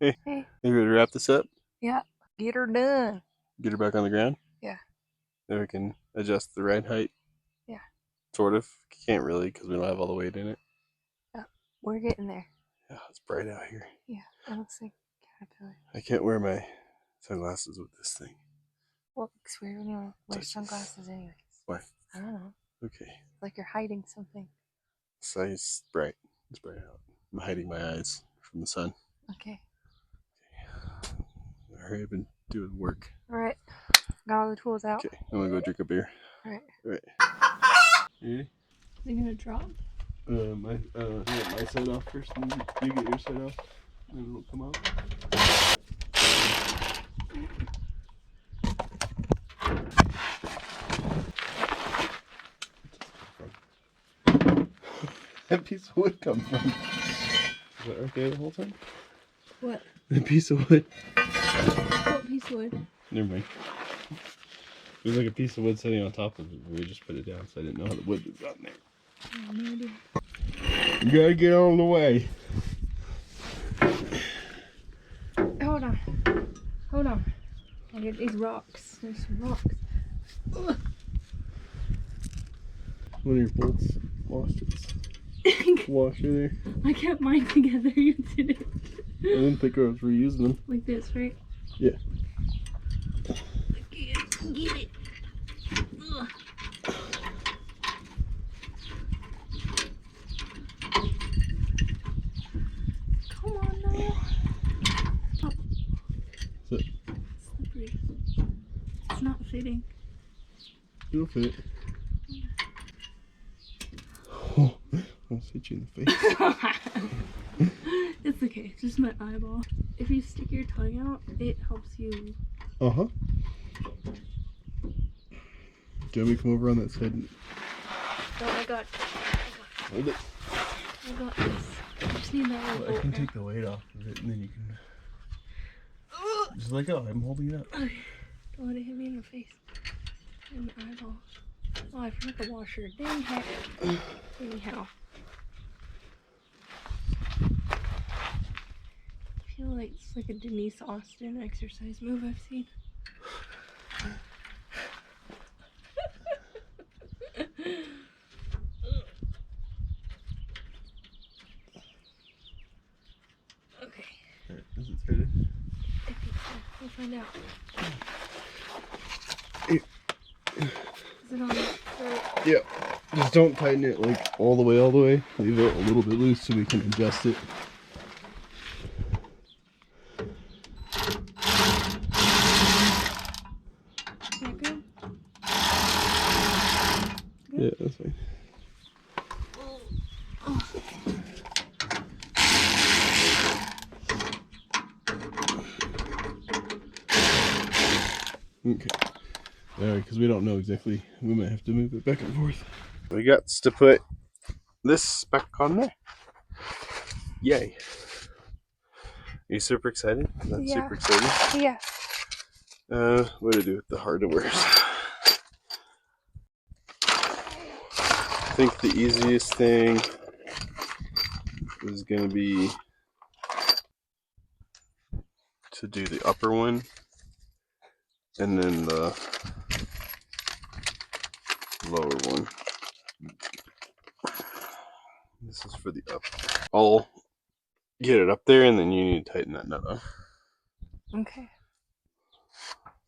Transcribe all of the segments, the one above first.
Hey. Hey. You ready to wrap this up? Yeah. Get her done. Get her back on the ground? Yeah. Then we can adjust the ride height. Yeah. Sort of. Can't really because we don't have all the weight in it. Yeah. We're getting there. Yeah, it's bright out here. Yeah. It looks like caterpillar. I can't wear my sunglasses with this thing. Well, it looks weird when you wear sunglasses anyways. Why? I don't know. Okay. Like you're hiding something. It's bright. It's bright out. I'm hiding my eyes from the sun. Okay. Hurry up and do the work. Alright. Got all the tools out. Okay. I'm gonna go drink a beer. Alright. Alright. You ready? Is it gonna drop? I get my side off first, and you get your side off, and it'll come out. That piece of wood come from? Is that okay the whole time? What? That piece of wood. What piece of wood? Never mind. There's like a piece of wood sitting on top of it. We just put it down, so I didn't know how the wood was on there. I have no idea. You gotta get on the way. Hold on. Hold on. I get these rocks. There's some rocks. Ugh. One of your bolts lost its washer there. I kept mine together. You didn't. I didn't think I was reusing them. Like this, right? Yeah. I can't get it. Ugh. Come on now. Oh. Is it? Slippery. It's not fitting. It'll fit. Oh, I'll hit you in the face. It's okay. It's just my eyeball. If you stick your tongue out, it helps you. Uh-huh. Do you want me to come over on that side? No, I got Hold it. this. I just need that little I can bolt take the weight off of it, and then you can... Just let go. I'm holding it up. now. Don't let it hit me in the face. In the eyeball. Oh, I forgot the washer. Dang heck. Anyhow. I feel like it's like a Denise Austin exercise move I've seen. Okay. Alright, is it threaded? I think so. We'll find out. Is it on the throat? Yeah. Just don't tighten it like all the way. Leave it a little bit loose so we can adjust it. Is that good? Yeah, that's fine. Okay. Alright, because we don't know exactly. We might have to move it back and forth. We got to put this back on there. Yay. Are you super excited? Not Yeah. super excited? Yeah. What do I do with the hardwares? I think the easiest thing is going to be to do the upper one and then the lower one. This is for the up. I'll get it up there and then you need to tighten that nut up. Okay.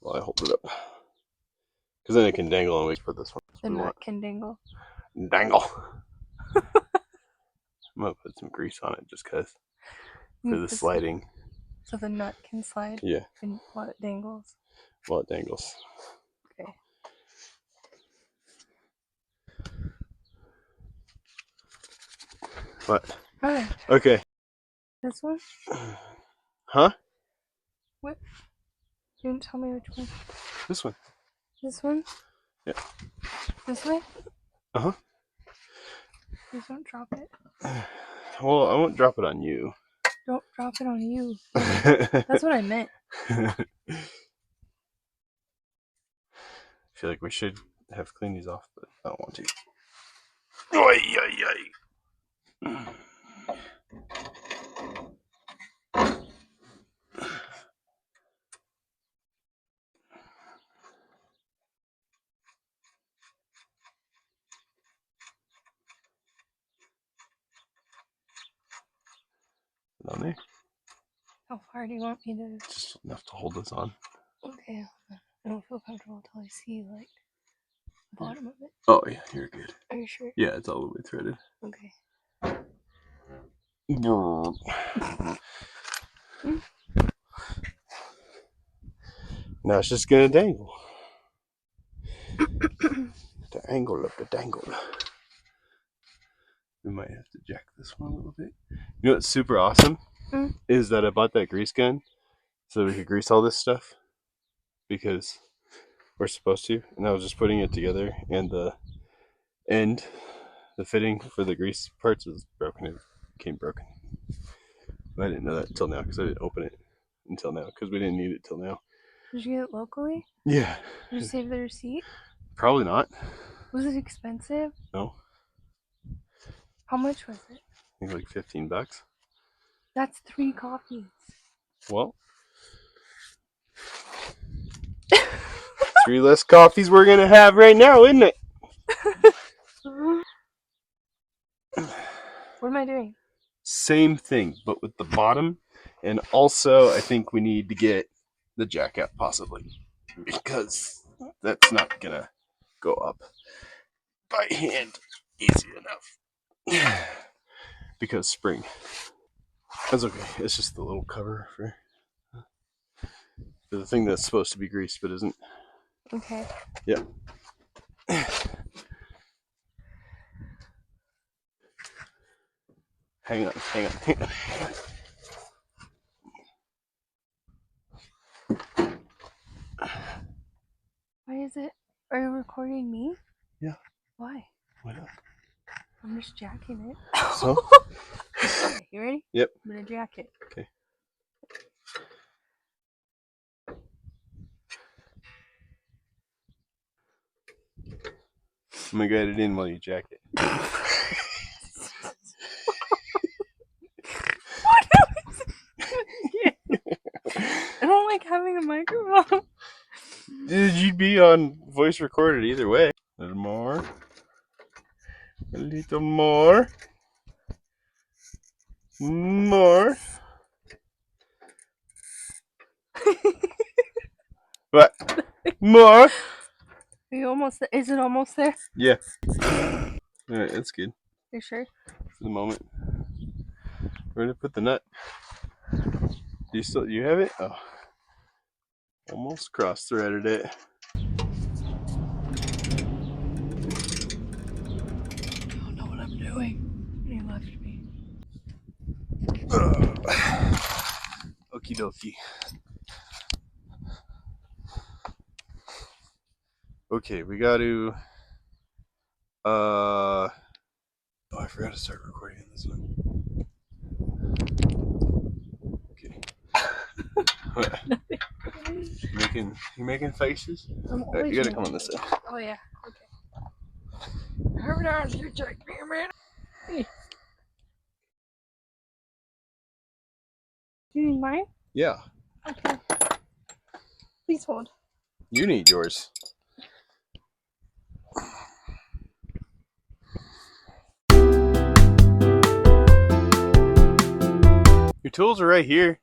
While I hold it up. Because then it can dangle and wait for this one. The nut can dangle. Dangle. I'm going to put some grease on it just because. For the sliding. So the nut can slide? Yeah. And while it dangles? While it dangles. Okay. What? Alright. Okay. This one? Huh? What? You didn't tell me which one. This one. This one? Yeah. This way? Uh-huh. Please don't drop it. Well, I won't drop it on you. Don't drop it on you. That's what I meant. I feel like we should have cleaned these off, but I don't want to. Oy, oy, oy. On there. How far do you want me to? Just enough to hold this on. Okay, hold on. I don't feel comfortable until I see like the bottom of it. Oh yeah, you're good. Are you sure? Yeah, it's all the way threaded. Okay. Now it's just gonna dangle. The angle of the dangle. We might have to jack this one a little bit. You know what's super awesome? Is that I bought that grease gun so that we could grease all this stuff because we're supposed to. And I was just putting it together, and the end, the fitting for the grease parts was broken. It came broken. But I didn't know that until now because I didn't open it until now because we didn't need it till now. Did you get it locally? Yeah. Did you save the receipt? Probably not. Was it expensive? No. How much was it? I think like $15. That's 3 coffees. Well, 3 less coffees we're gonna have right now, isn't it? What am I doing? Same thing, but with the bottom. And also, I think we need to get the jack out, possibly. Because that's not gonna go up by hand easy enough. Because spring. That's okay. It's just the little cover for the thing that's supposed to be greased but isn't. Okay. Yep. Hang on. Why is it? Are you recording me? Yeah. Why? Why not? I'm just jacking it. So? Okay, you ready? Yep. I'm gonna jack it. Okay. I'm gonna get it in while you jack it. I don't like having a microphone. Dude, you'd be on voice recorded either way. A little more. A little more. More. What? More. Are you almost there? Is it almost there? Yeah. Alright, that's good. You sure? For the moment. We're gonna put the nut. Do you have it? Oh. Almost cross threaded it. I don't know what I'm doing. He left me. Okie dokie. Okay, we got to. Oh, I forgot to start recording on this one. Okay. What? You making faces? I'm You gotta come on this side. Oh yeah. Okay. Hurry down, you check me, man. Hey. Do you need mine? Yeah. Okay. Please hold. You need yours. Your tools are right here.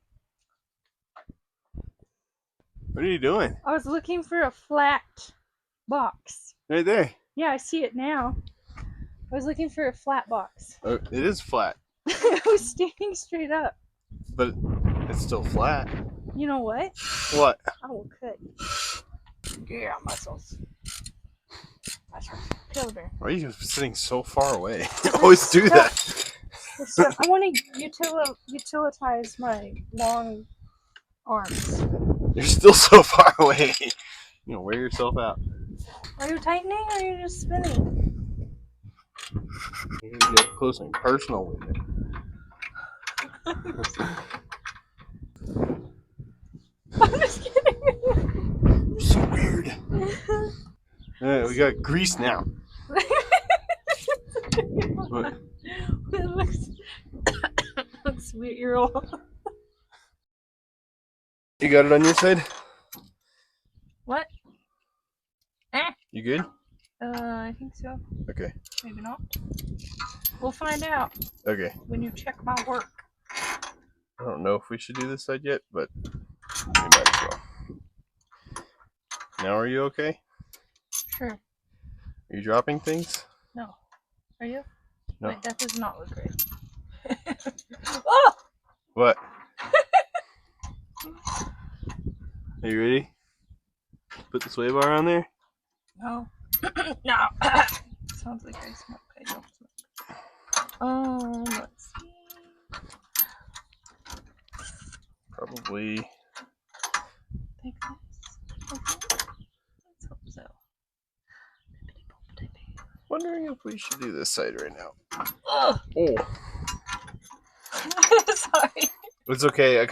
What are you doing? I was looking for a flat box. Right there. Yeah, I see it now. I was looking for a flat box. Oh, it is flat, I was standing straight up. but it's still flat. You know what? What? I will cut. Yeah, muscles. That's right. Killer bear. Why are you sitting so far away? You always do that. I want to utilize my long arms. You're still so far away. You know, wear yourself out. Are you tightening or are you just spinning? You're gonna get close and personal with it. I'm just kidding. So weird. Alright, we got grease now. What? It looks weird. You're all... You got it on your side? What? You good? I think so. Okay. Maybe not. We'll find out Okay. when you check my work. I don't know if we should do this side yet, but we might as well. Now, are you okay? Sure. Are you dropping things? No. Are you? No. Wait, that does not look great. Oh! What? Are you ready? Put the sway bar on there? No. No. Sounds like I smoke. I don't smoke. Let's see. Probably. Like this. Okay. Let's hope so. Wondering if we should do this side right now. Ugh. Oh. Sorry. It's okay. I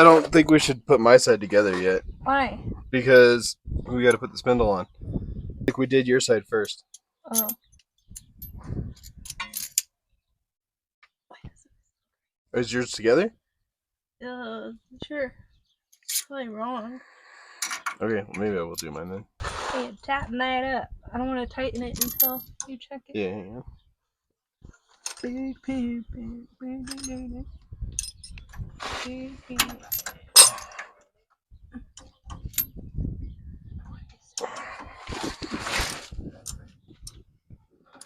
don't think we should put my side together yet. Why? Because we got to put the spindle on. I think we did your side first. Oh. Is yours together? Sure. Probably wrong. Okay, well maybe I will do mine then. Hey, tighten that up. I don't want to tighten it until you check it. Yeah. Big, big, big, big, big, big, big.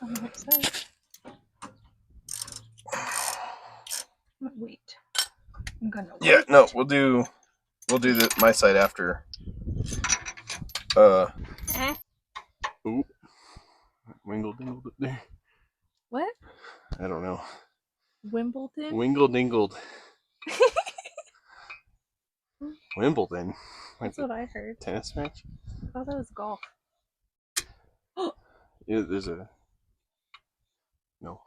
On that side. Wait. I'm gonna wait. Yeah, no, we'll do my side after. Ooh. Wingle dingled up there. What? I don't know. Wimbledon? Wingle dingled. Wimbledon. That's what I heard. Tennis match? I thought that was golf. Yeah, there's a. No.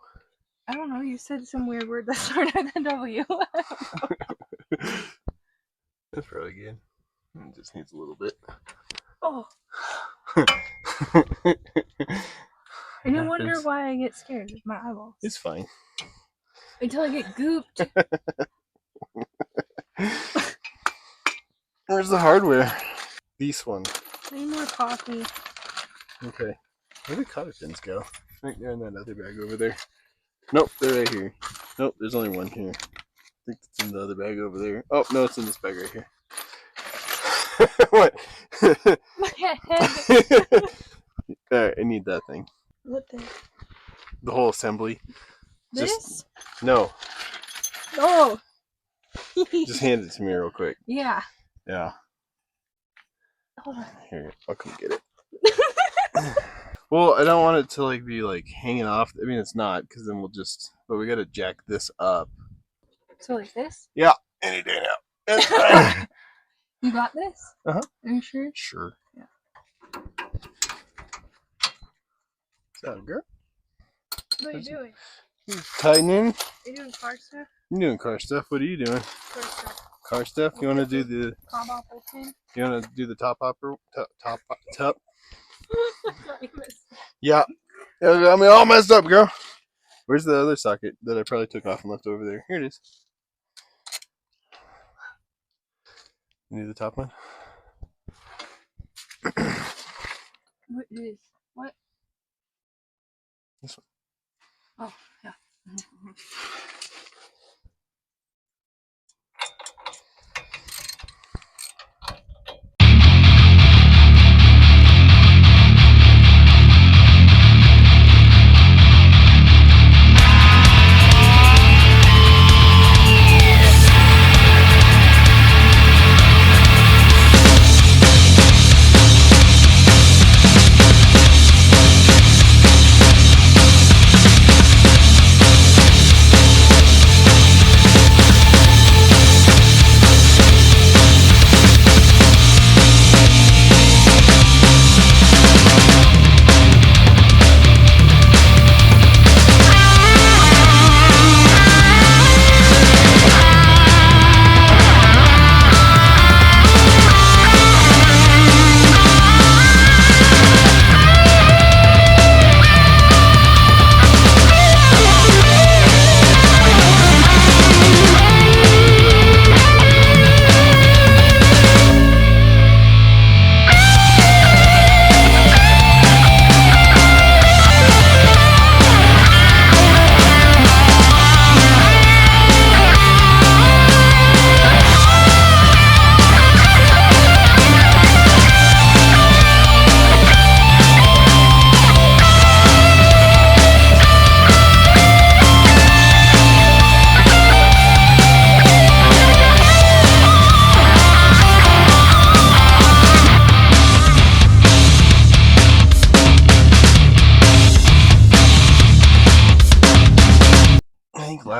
I don't know. You said some weird word that started with a W. That's probably good. It just needs a little bit. Oh. And you wonder why I get scared with my eyeballs. It's fine. Until I get gooped. Where's the hardware? This one. I need more coffee. Okay. Where did cotter pins go? Right there in that other bag over there. Nope, they're right here. Nope, there's only one here. I think it's in the other bag over there. Oh, no, it's in this bag right here. What? My head. Alright, I need that thing. What the? The whole assembly. This? No. Oh. Just hand it to me real quick. Yeah. Yeah. Hold on. Here, I'll come get it. Well, I don't want it to be hanging off. I mean, it's not, because then we'll just. But we gotta jack this up. So like this? Yeah, any day now. You got this? Uh-huh. Are you sure? Sure. Yeah. So, girl. What are you doing? Tightening. Are you doing car stuff? I'm doing car stuff. What are you doing? Car stuff. Car stuff. You want to do the? Top apple pin? You want to do the top upper? Top. Sorry, miss. Yeah. I got me all messed up, girl. Where's the other socket that I probably took off and left over there? Here it is. You need the top one? What is? What? This one. Oh, yeah.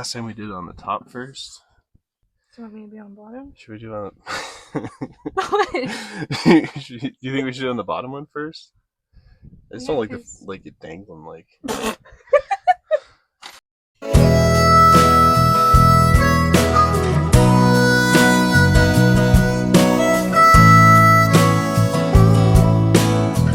last time we did it on the top first. So you want me to be on bottom? Should we do it on What? do you think we should do it on the bottom one first? I just Yeah, don't like 'cause- like it dangling like